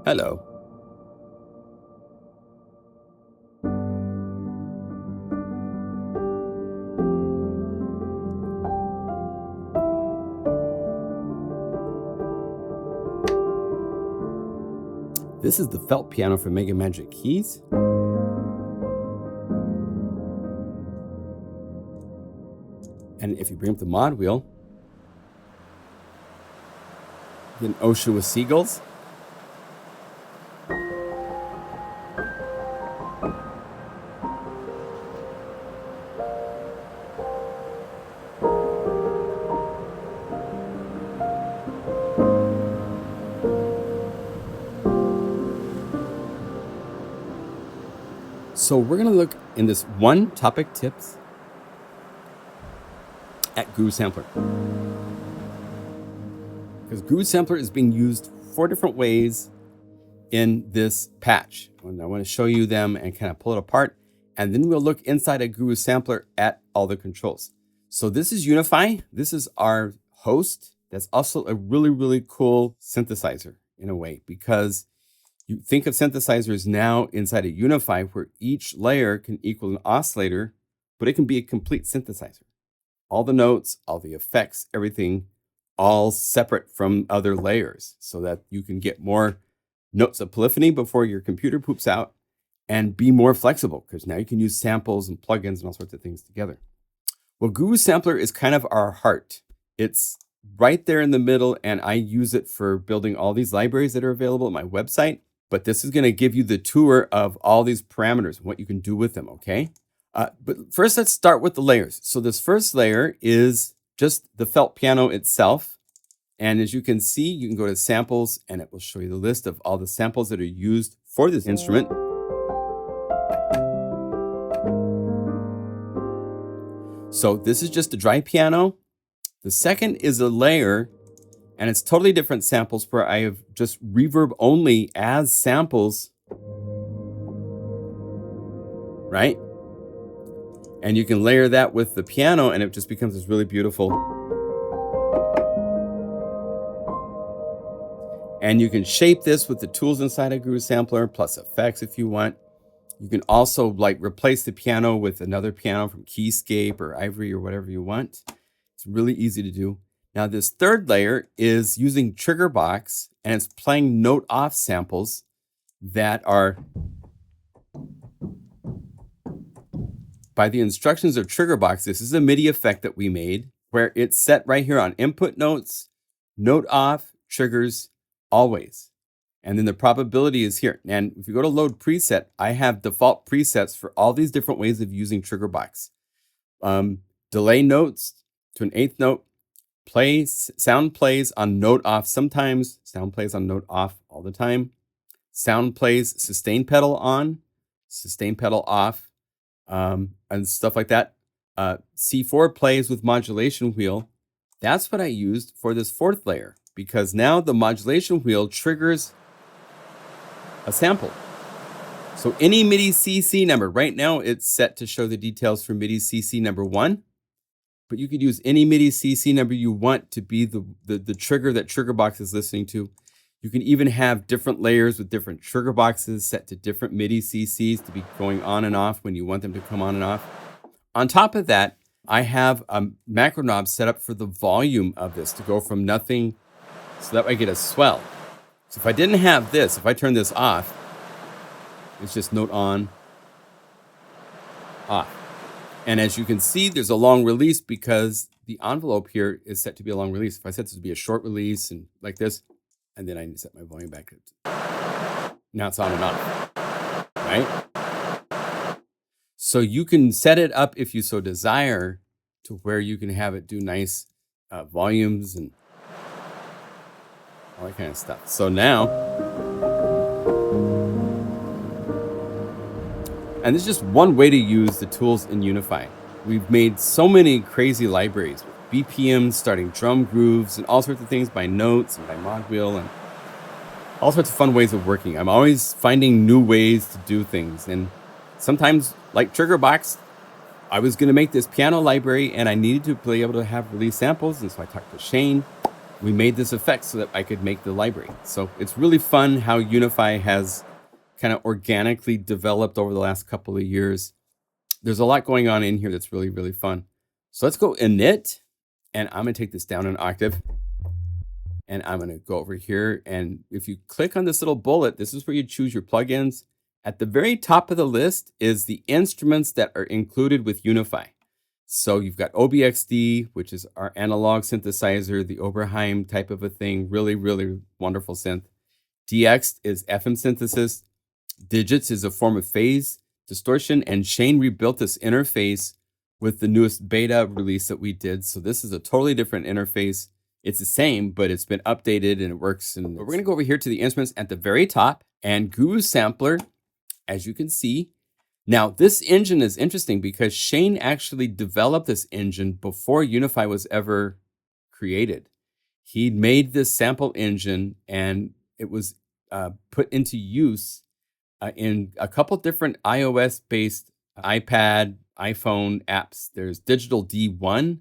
Hello. This is the felt piano from Mega Magic Keys. And if you bring up the mod wheel, you get an ocean with seagulls. So we're going to look in this one topic tips at GuruSampler. Because GuruSampler is being used 4 different ways in this patch. And I want to show you them and kind of pull it apart. And then we'll look inside a GuruSampler at all the controls. So this is Unify. This is our host. That's also a really, really cool synthesizer in a way, because you think of synthesizers now inside a Unify where each layer can equal an oscillator, but it can be a complete synthesizer. All the notes, all the effects, everything, all separate from other layers so that you can get more notes of polyphony before your computer poops out and be more flexible, because now you can use samples and plugins and all sorts of things together. Well, GuruSampler is kind of our heart. It's right there in the middle, and I use it for building all these libraries that are available at my website. But this is going to give you the tour of all these parameters and what you can do with them, okay? But first, let's start with the layers. So this first layer is just the felt piano itself. And as you can see, you can go to samples, and it will show you the list of all the samples that are used for this instrument. So this is just a dry piano. The second is a layer, and it's totally different samples where I have just reverb only as samples, right? And you can layer that with the piano, and it just becomes this really beautiful. And you can shape this with the tools inside of GuruSampler, plus effects if you want. You can also like replace the piano with another piano from Keyscape or Ivory or whatever you want. It's really easy to do. Now, this third layer is using TriggerBox, and it's playing note off samples that are by the instructions of TriggerBox. This is a MIDI effect that we made where it's set right here on input notes, note off, triggers, always. And then the probability is here. And if you go to load preset, I have default presets for all these different ways of using TriggerBox. Delay notes to an 8th note. Sound plays on note off sometimes, sound plays on note off all the time. Sound plays sustain pedal on, sustain pedal off, and stuff like that. C4 plays with modulation wheel. That's what I used for this 4th layer, because now the modulation wheel triggers a sample. So any MIDI CC number, right now it's set to show the details for MIDI CC number 1. But you could use any MIDI CC number you want to be the trigger that TriggerBox is listening to. You can even have different layers with different trigger boxes set to different MIDI CCs to be going on and off when you want them to come on and off. On top of that, I have a macro knob set up for the volume of this to go from nothing, so that way I get a swell. So if I didn't have this, if I turn this off, it's just note on, off. And as you can see, there's a long release because the envelope here is set to be a long release. If I set this to be a short release and like this, and then I set my volume back up. Now it's on and off, right? So you can set it up if you so desire to where you can have it do nice volumes and all that kind of stuff. So now, and this is just one way to use the tools in Unify. We've made so many crazy libraries with BPMs, starting drum grooves, and all sorts of things by notes and by mod wheel, and all sorts of fun ways of working. I'm always finding new ways to do things. And sometimes, like TriggerBox, I was going to make this piano library, and I needed to be able to have release samples. And so I talked to Shane, we made this effect so that I could make the library. So it's really fun how Unify has kind of organically developed over the last couple of years. There's a lot going on in here that's really, really fun. So let's go init, and I'm gonna take this down an octave. And I'm gonna go over here, and if you click on this little bullet, this is where you choose your plugins. At the very top of the list is the instruments that are included with Unify. So you've got OBXD, which is our analog synthesizer, the Oberheim type of a thing, really, really wonderful synth. DX is FM synthesis. Digits is a form of phase distortion, and Shane rebuilt this interface with the newest beta release that we did. So this is a totally different interface. It's the same, but it's been updated and it works. And we're going to go over here to the instruments at the very top, and GuruSampler, as you can see. Now, this engine is interesting because Shane actually developed this engine before Unify was ever created. He made this sample engine, and it was put into use in a couple different iOS-based iPad, iPhone apps. There's Digital D1.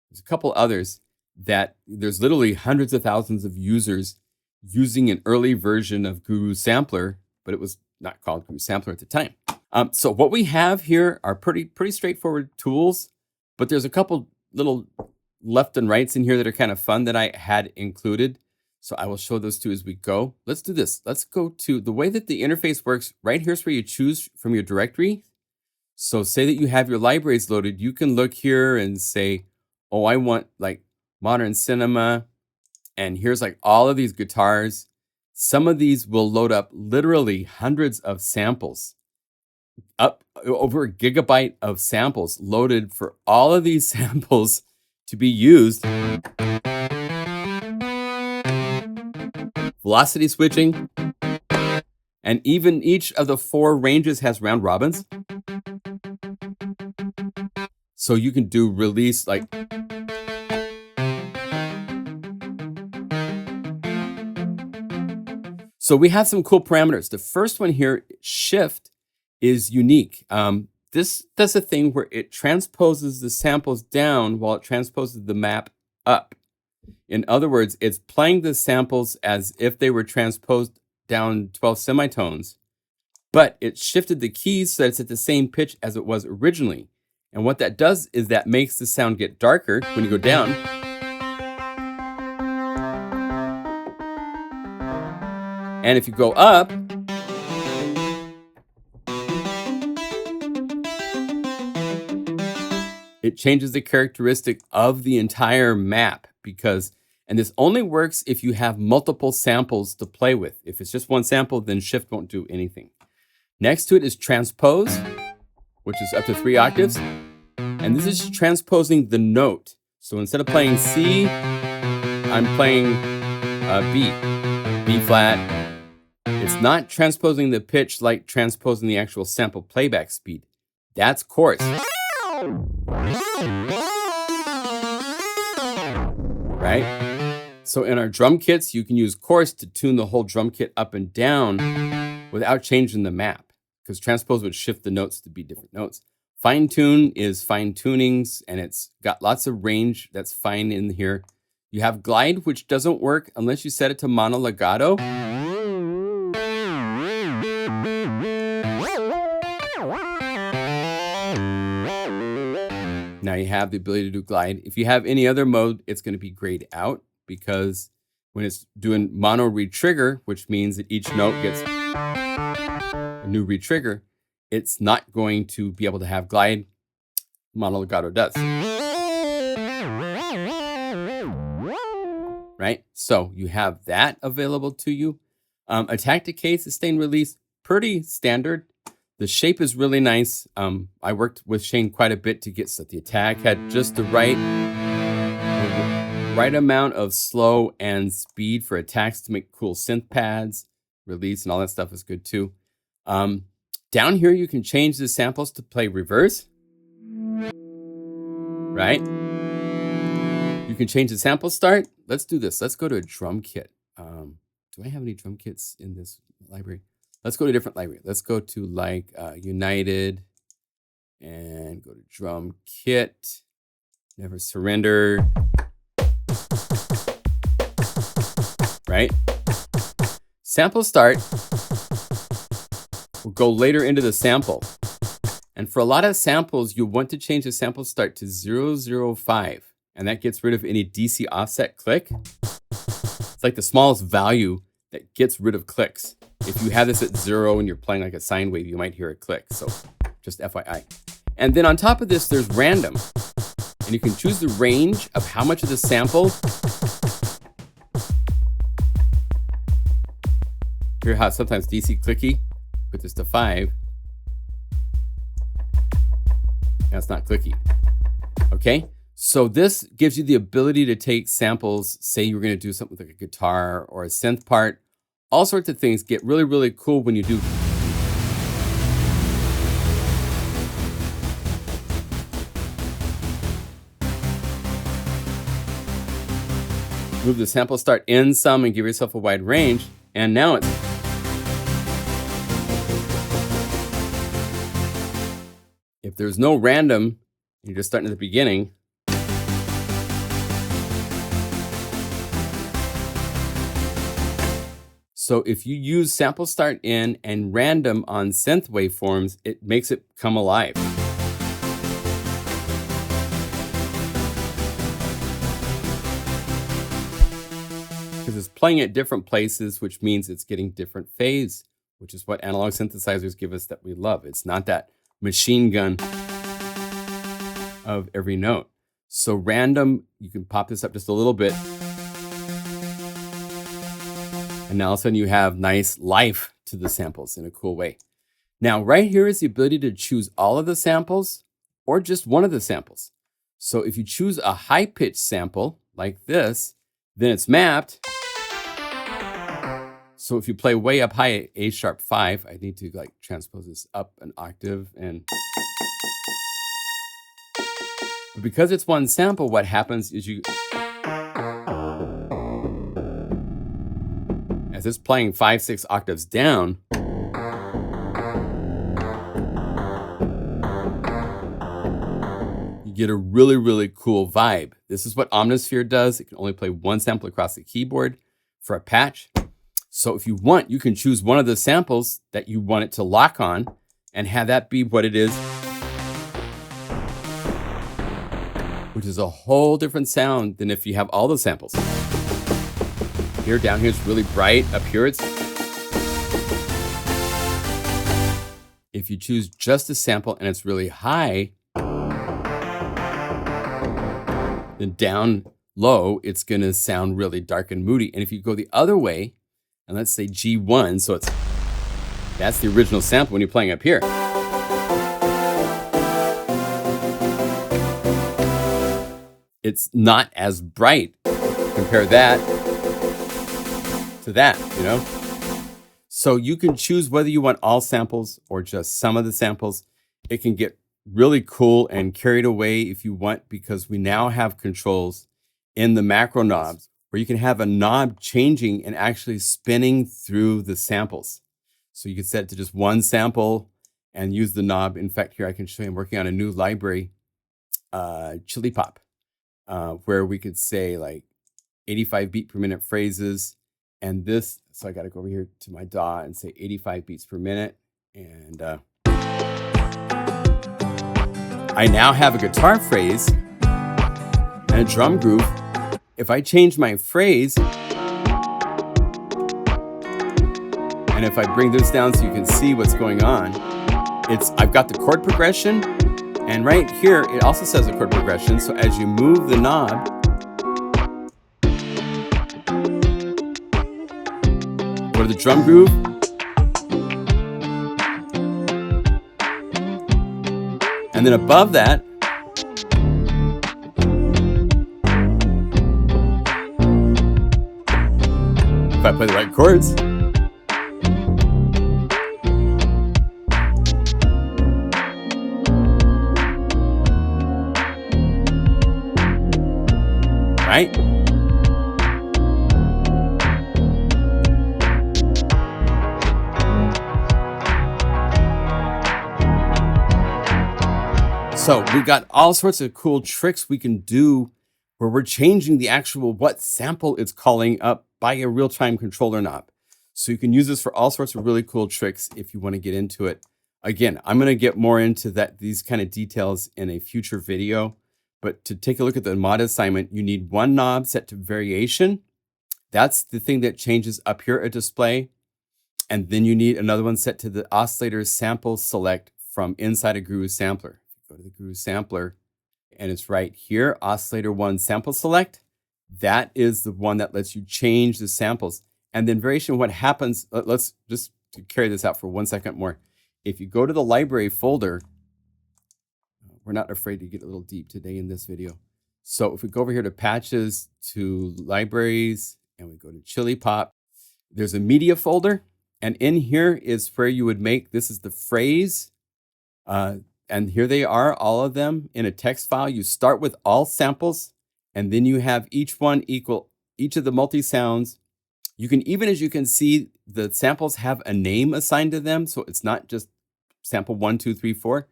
There's a couple others that there's literally hundreds of thousands of users using an early version of GuruSampler, but it was not called GuruSampler at the time. So what we have here are pretty straightforward tools, but there's a couple little left and rights in here that are kind of fun that I had included. So I will show those two as we go. Let's do this. Let's go to the way that the interface works. Right here's where you choose from your directory. So say that you have your libraries loaded. You can look here and say, oh, I want like modern cinema. And here's like all of these guitars. Some of these will load up literally hundreds of samples, up over a gigabyte of samples loaded for all of these samples to be used. Velocity switching. And even each of the 4 ranges has round robins. So you can do release like. So we have some cool parameters. The first one here, shift, is unique. This does a thing where it transposes the samples down while it transposes the map up. In other words, it's playing the samples as if they were transposed down 12 semitones, but it shifted the keys so that it's at the same pitch as it was originally. And what that does is that makes the sound get darker when you go down. And if you go up, it changes the characteristic of the entire map and this only works if you have multiple samples to play with. If it's just one sample, then shift won't do anything. Next to it is transpose, which is up to 3 octaves. And this is transposing the note. So instead of playing C, I'm playing B flat. It's not transposing the pitch like transposing the actual sample playback speed. That's chorus. Right? So in our drum kits, you can use chorus to tune the whole drum kit up and down without changing the map, because transpose would shift the notes to be different notes. Fine tune is fine tunings, and it's got lots of range that's fine in here. You have glide, which doesn't work unless you set it to mono legato. Now you have the ability to do glide. If you have any other mode, it's going to be grayed out, because when it's doing mono re-trigger, which means that each note gets a new re-trigger, it's not going to be able to have glide. Mono legato does. Right? So you have that available to you. Attack, decay, sustain, release, pretty standard. The shape is really nice. I worked with Shane quite a bit to get so that the attack had just the right amount of slow and speed for attacks to make cool synth pads. Release and all that stuff is good too. Down here, you can change the samples to play reverse. Right? You can change the sample start. Let's do this. Let's go to a drum kit. Do I have any drum kits in this library? Let's go to a different library. Let's go to like United and go to drum kit. Never surrender. right? Sample start will go later into the sample. And for a lot of samples, you want to change the sample start to 005. And that gets rid of any DC offset click. It's like the smallest value that gets rid of clicks. If you have this at 0 and you're playing like a sine wave, you might hear a click. So just FYI. And then on top of this, there's random. And you can choose the range of how much of the sample. Hear how sometimes DC clicky. Put this to 5. That's not clicky. Okay? So this gives you the ability to take samples, say you're going to do something like a guitar or a synth part, all sorts of things get really, really cool when you do. Move the sample start in some and give yourself a wide range. And now it's. If there's no random, you're just starting at the beginning. So if you use sample start in and random on synth waveforms, it makes it come alive. Because it's playing at different places, which means it's getting different phase, which is what analog synthesizers give us that we love. It's not that machine gun of every note. So random, you can pop this up just a little bit. And now all of a sudden you have nice life to the samples in a cool way. Now right here is the ability to choose all of the samples or just one of the samples. So if you choose a high pitch sample like this, then it's mapped. So if you play way up high at A sharp 5, I need to like transpose this up an octave. And but because it's one sample, what happens is as it's playing 5, 6 octaves down, you get a really, really cool vibe. This is what Omnisphere does. It can only play one sample across the keyboard for a patch. So if you want, you can choose one of the samples that you want it to lock on and have that be what it is, which is a whole different sound than if you have all the samples. Here, down here, it's really bright. Up here, it's. If you choose just a sample and it's really high, then down low, it's going to sound really dark and moody. And if you go the other way, and let's say G1, so that's the original sample when you're playing up here. It's not as bright. Compare that to that, you know? So you can choose whether you want all samples or just some of the samples. It can get really cool and carried away if you want, because we now have controls in the macro knobs where you can have a knob changing and actually spinning through the samples. So you can set it to just one sample and use the knob. In fact, here I can show you, I'm working on a new library, Chili Pop, where we could say like 85 beat per minute phrases. And this, so I got to go over here to my DAW and say 85 beats per minute. And I now have a guitar phrase and a drum groove. If I change my phrase, and if I bring this down so you can see what's going on, I've got the chord progression, and right here it also says the chord progression. So as you move the knob, go to the drum groove, and then above that, if I play the right chords, right? So we got all sorts of cool tricks we can do where we're changing the actual what sample it's calling up by a real-time controller knob. So you can use this for all sorts of really cool tricks if you want to get into it. Again, I'm going to get more into these kind of details in a future video. But to take a look at the mod assignment, you need one knob set to variation. That's the thing that changes up here at display. And then you need another one set to the oscillator sample select from inside a GuruSampler. Go to the GuruSampler, and it's right here, oscillator 1 sample select. That is the one that lets you change the samples. And then variation, what happens, let's just carry this out for 1 second more. If you go to the library folder, we're not afraid to get a little deep today in this video. So if we go over here to patches, to libraries, and we go to Chili Pop, there's a media folder. And in here is where you would make, this is the phrase. And here they are, all of them in a text file. You start with all samples, and then you have each one equal each of the multi-sounds. You can, even as you can see, the samples have a name assigned to them. So it's not just sample 1, 2, 3, 4.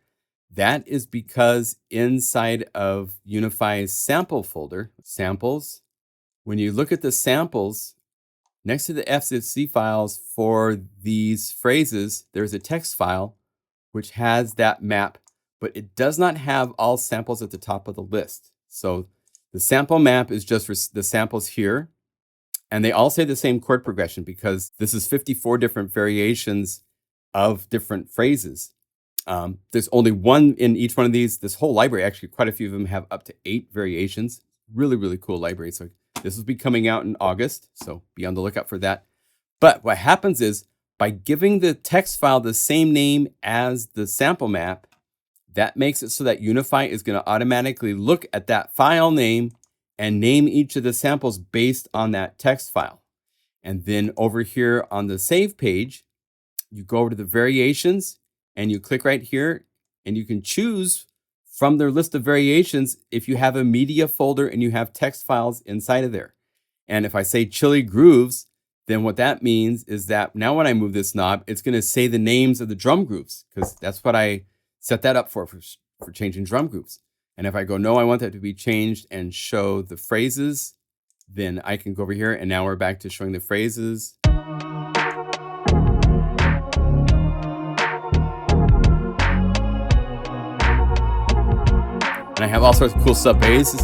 That is because inside of Unify's sample folder, samples, when you look at the samples, next to the FCC files for these phrases, there's a text file which has that map, but it does not have all samples at the top of the list. So the sample map is just for the samples here, and they all say the same chord progression because this is 54 different variations of different phrases. There's only one in each one of these. This whole library, actually, quite a few of them have up to 8 variations. Really, really cool library. So this will be coming out in August, so be on the lookout for that. But what happens is, by giving the text file the same name as the sample map, that makes it so that Unify is going to automatically look at that file name and name each of the samples based on that text file. And then over here on the save page, you go over to the variations and you click right here, and you can choose from their list of variations if you have a media folder and you have text files inside of there. And if I say Chili Grooves, then what that means is that now when I move this knob, it's going to say the names of the drum grooves, because that's what I set that up for changing drum grooves. And if I go, no, I want that to be changed and show the phrases, then I can go over here, and now we're back to showing the phrases. And I have all sorts of cool sub basses.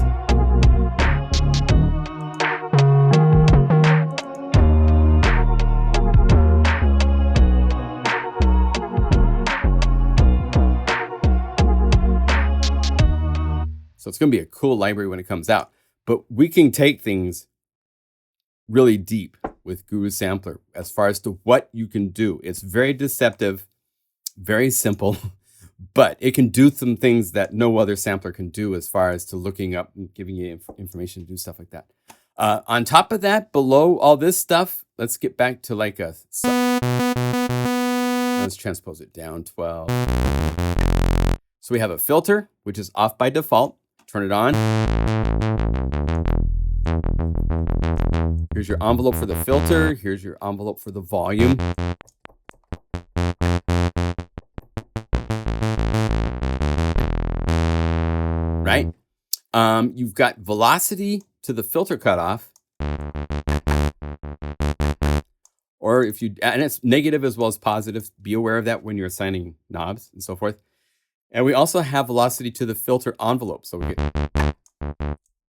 So it's going to be a cool library when it comes out. But we can take things really deep with GuruSampler as far as to what you can do. It's very deceptive, very simple, but it can do some things that no other sampler can do as far as to looking up and giving you information to do stuff like that. On top of that, below all this stuff, let's get back to like a... Let's transpose it down 12. So we have a filter, which is off by default. Turn it on. Here's your envelope for the filter. Here's your envelope for the volume. Right? You've got velocity to the filter cutoff. Or if you, and it's negative as well as positive. Be aware of that when you're assigning knobs and so forth. And we also have velocity to the filter envelope. So we can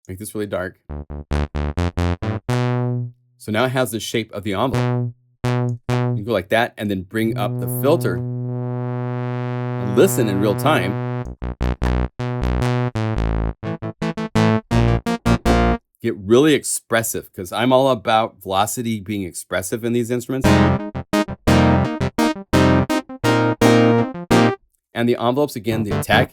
make this really dark. So now it has the shape of the envelope. You can go like that and then bring up the filter and listen in real time. Get really expressive, because I'm all about velocity being expressive in these instruments. And the envelopes, again, the attack.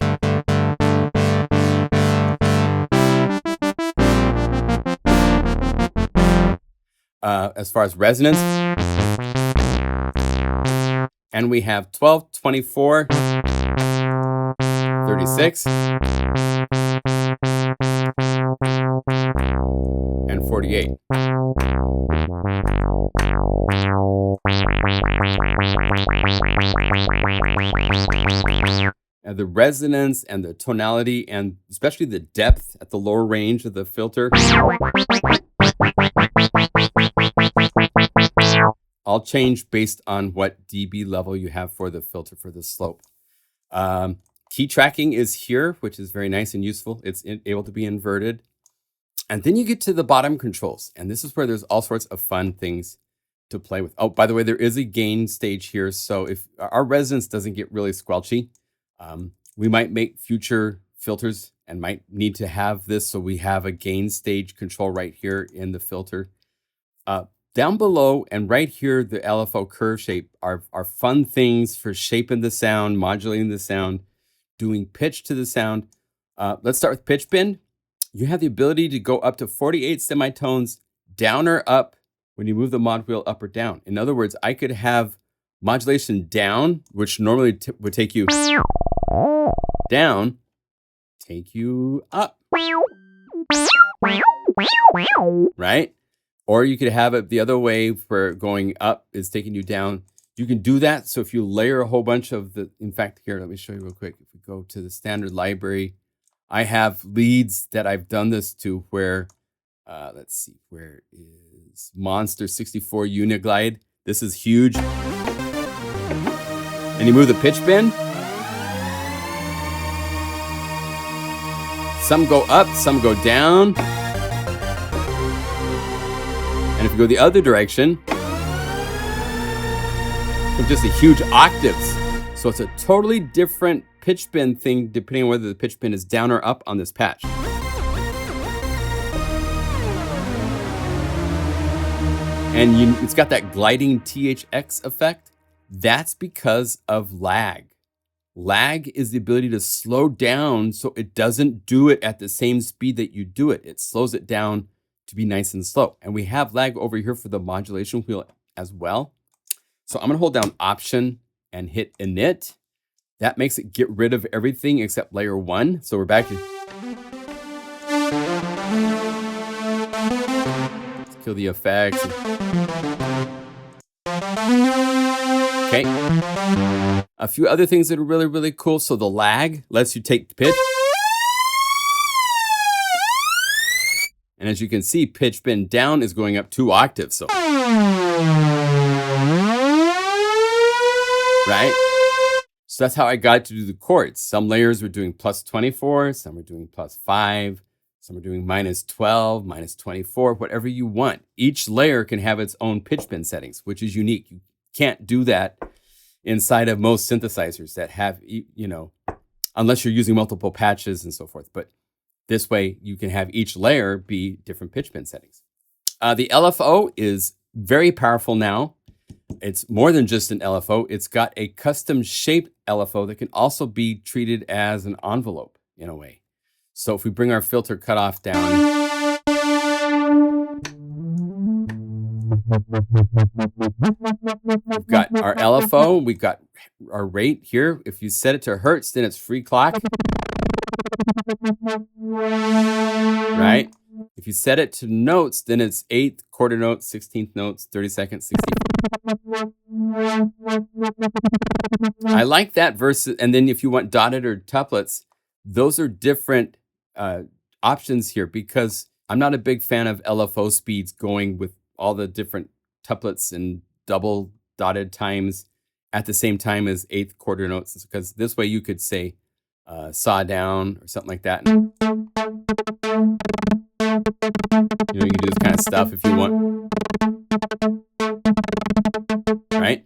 As far as resonance. And we have 12, 24, 36, and 48. And the resonance and the tonality, and especially the depth at the lower range of the filter, All change based on what dB level you have for the filter for the slope. Key tracking is here, which is very nice and useful. It's able to be inverted. And then you get to the bottom controls. And this is where there's all sorts of fun things to play with. Oh, by the way, there is a gain stage here. So if our resonance doesn't get really squelchy, we might make future filters and might need to have this. So we have a gain stage control right here in the filter. Down below and right here, the LFO curve shape are fun things for shaping the sound, modulating the sound, doing pitch to the sound. Let's start with pitch bend. You have the ability to go up to 48 semitones, down or up, when you move the mod wheel up or down. In other words, I could have modulation down, which normally would take you down, take you up, right? Or you could have it the other way where going up is taking you down. You can do that. So if you layer a whole bunch of the, in fact, here, let me show you real quick. If we go to the standard library, I have leads that I've done this to where, let's see, where is Monster 64 Uniglide? This is huge. And you move the pitch bend. Some go up, some go down. And if you go the other direction, it's just a huge octaves. So it's a totally different pitch bend thing depending on whether the pitch bend is down or up on this patch. And it's got that gliding THX effect. That's because of lag. Lag is the ability to slow down so it doesn't do it at the same speed that you do it. It slows it down to be nice and slow. And we have lag over here for the modulation wheel as well. So I'm gonna hold down Option and hit Init. That makes it get rid of everything except layer 1. So we're back to, let's kill the effects. Okay. A few other things that are really, really cool. So the lag lets you take the pitch. And as you can see, pitch bend down is going up 2 octaves. So, right? So that's how I got to do the chords. Some layers were doing plus 24, some are doing plus 5, some are doing minus 12, minus 24, whatever you want. Each layer can have its own pitch bend settings, which is unique. You can't do that inside of most synthesizers that have, you know, unless you're using multiple patches and so forth. But this way you can have each layer be different pitch bend settings. The LFO is very powerful now. It's more than just an LFO. It's got a custom shaped LFO that can also be treated as an envelope in a way. So if we bring our filter cutoff down, we've got our LFO, we've got our rate here. If you set it to hertz, then it's free clock. Right? If you set it to notes, then it's 8th, quarter notes, 16th notes, 32nd, 60th. I like that versus, and then if you want dotted or tuplets, those are different options here because I'm not a big fan of LFO speeds going with all the different tuplets and double dotted times at the same time as 8th quarter notes, because this way you could say saw down or something like that. You know, you can do this kind of stuff if you want. Right?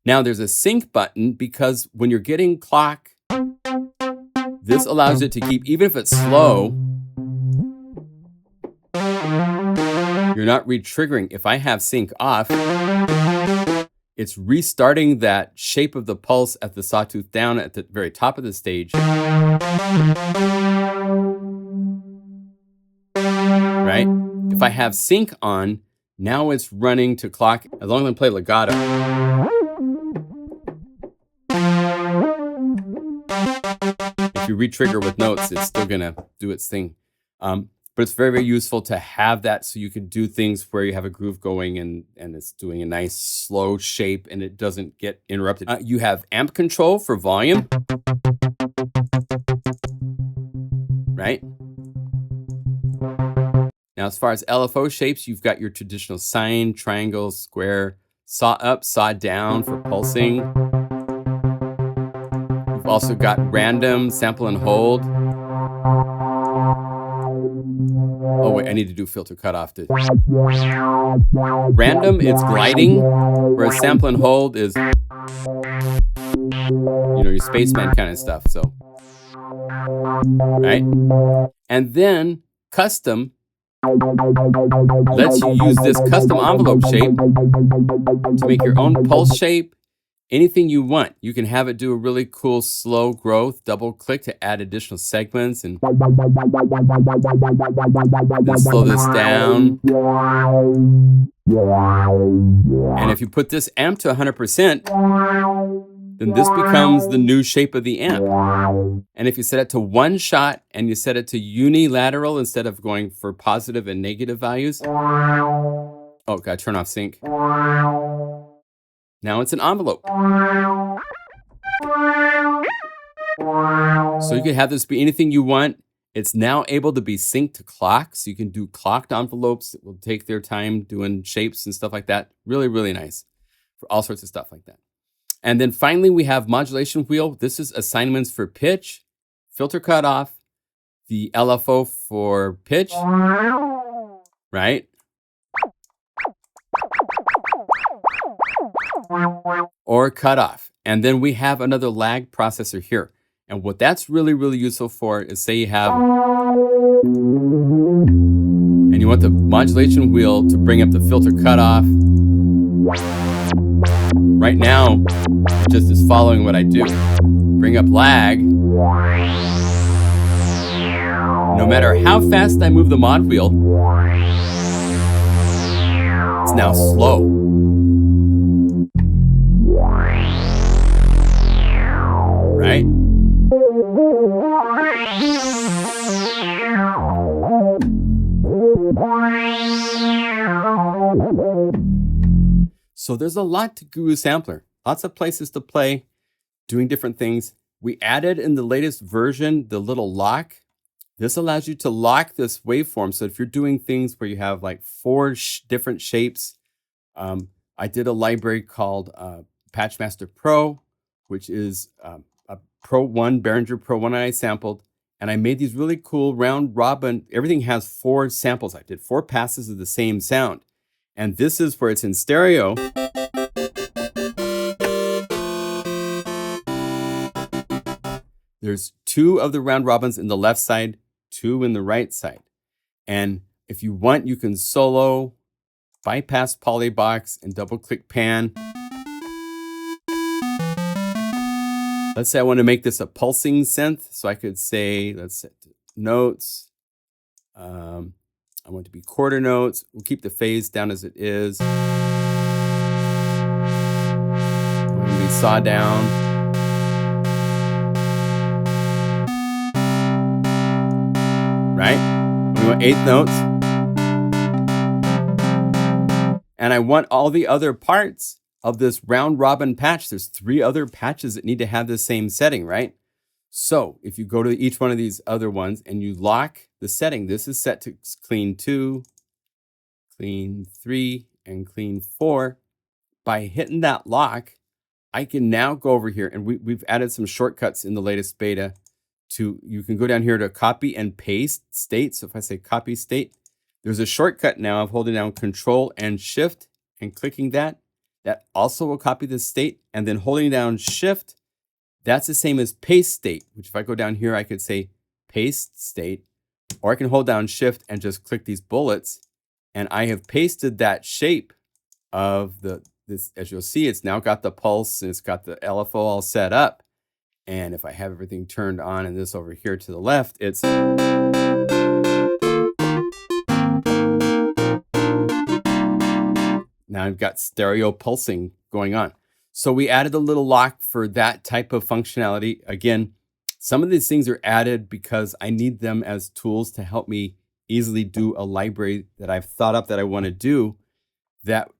Now there's a sync button because when you're getting clock, this allows it to keep, even if it's slow, you're not re-triggering. If I have sync off, it's restarting that shape of the pulse at the sawtooth down at the very top of the stage. Right? If I have sync on, now it's running to clock as long as I play legato. If you re-trigger with notes, it's still gonna do its thing. But it's very, very useful to have that so you can do things where you have a groove going and it's doing a nice slow shape and it doesn't get interrupted. You have amp control for volume. Right? Now, as far as LFO shapes, you've got your traditional sine, triangle, square, saw up, saw down for pulsing. You've also got random, sample and hold. Oh wait, I need to do filter cutoff. Random, it's gliding, whereas sample and hold is, your spaceman kind of stuff. So, right? And then custom lets you use this custom envelope shape to make your own pulse shape, anything you want. You can have it do a really cool slow growth, double click to add additional segments, and then slow this down. And if you put this amp to 100%, then this becomes the new shape of the amp. And if you set it to one shot and you set it to unilateral instead of going for positive and negative values. Oh, gotta turn off sync. Now it's an envelope. So you can have this be anything you want. It's now able to be synced to clocks. So you can do clocked envelopes that will take their time doing shapes and stuff like that. Really, really nice for all sorts of stuff like that. And then finally, we have modulation wheel. This is assignments for pitch, filter cutoff, the LFO for pitch, right? Or cutoff. And then we have another lag processor here. And what that's really, really useful for is, say you have, and you want the modulation wheel to bring up the filter cutoff. Right now, it just is following what I do. Bring up lag. No matter how fast I move the mod wheel, it's now slow. Right? So there's a lot to GuruSampler. Lots of places to play, doing different things. We added in the latest version the little lock. This allows you to lock this waveform. So if you're doing things where you have like 4 different shapes, I did a library called Patchmaster Pro, which is a Pro 1, Behringer Pro 1 I sampled. And I made these really cool round robin. Everything has 4 samples. I did 4 passes of the same sound. And this is where it's in stereo. There's 2 of the round robins in the left side, 2 in the right side. And if you want, you can solo, bypass polybox, and double click pan. Let's say I want to make this a pulsing synth. So I could say, let's set notes. I want it to be quarter notes. We'll keep the phase down as it is. We're going to be saw down. Right? We want 8th notes. And I want all the other parts of this round robin patch. There's 3 other patches that need to have the same setting, right? So if you go to each one of these other ones and you lock the setting, this is set to clean 2, clean 3, and clean 4. By hitting that lock, I can now go over here, and we've added some shortcuts in the latest beta. You can go down here to copy and paste state. So if I say copy state, there's a shortcut now of holding down Control and Shift and clicking that. That also will copy the state, and then holding down Shift, that's the same as paste state, which if I go down here, I could say paste state, or I can hold down Shift and just click these bullets, and I have pasted that shape of this. As you'll see, it's now got the pulse, and it's got the LFO all set up. And if I have everything turned on and this over here to the left, it's now I've got stereo pulsing going on. So we added a little lock for that type of functionality. Again, some of these things are added because I need them as tools to help me easily do a library that I've thought up that I want to do. That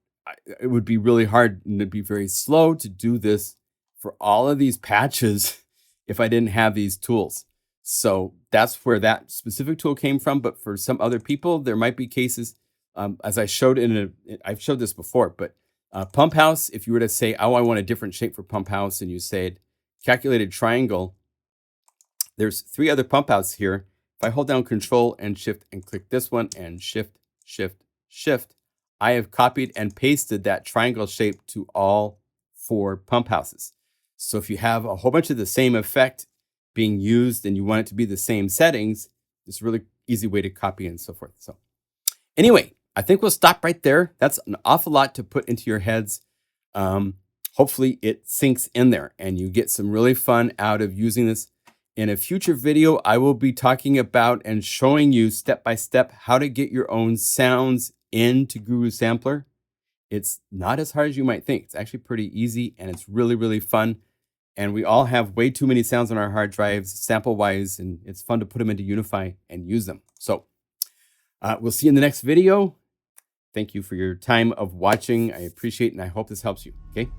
it would be really hard and it'd be very slow to do this for all of these patches if I didn't have these tools. So that's where that specific tool came from. But for some other people, there might be cases, as I showed I've showed this before, but Pump House, if you were to say, oh, I want a different shape for Pump House, and you said calculated triangle, there's 3 other Pump House here. If I hold down Control and Shift and click this one and Shift, Shift, Shift, I have copied and pasted that triangle shape to all 4 pump houses. So if you have a whole bunch of the same effect being used and you want it to be the same settings, it's a really easy way to copy and so forth. So anyway, I think we'll stop right there. That's an awful lot to put into your heads. Hopefully it sinks in there and you get some really fun out of using this. In a future video, I will be talking about and showing you step by step how to get your own sounds into GuruSampler. It's not as hard as you might think. It's actually pretty easy and it's really, really fun. And we all have way too many sounds on our hard drives, sample-wise, and it's fun to put them into Unify and use them. So we'll see you in the next video. Thank you for your time of watching. I appreciate it, and I hope this helps you, okay?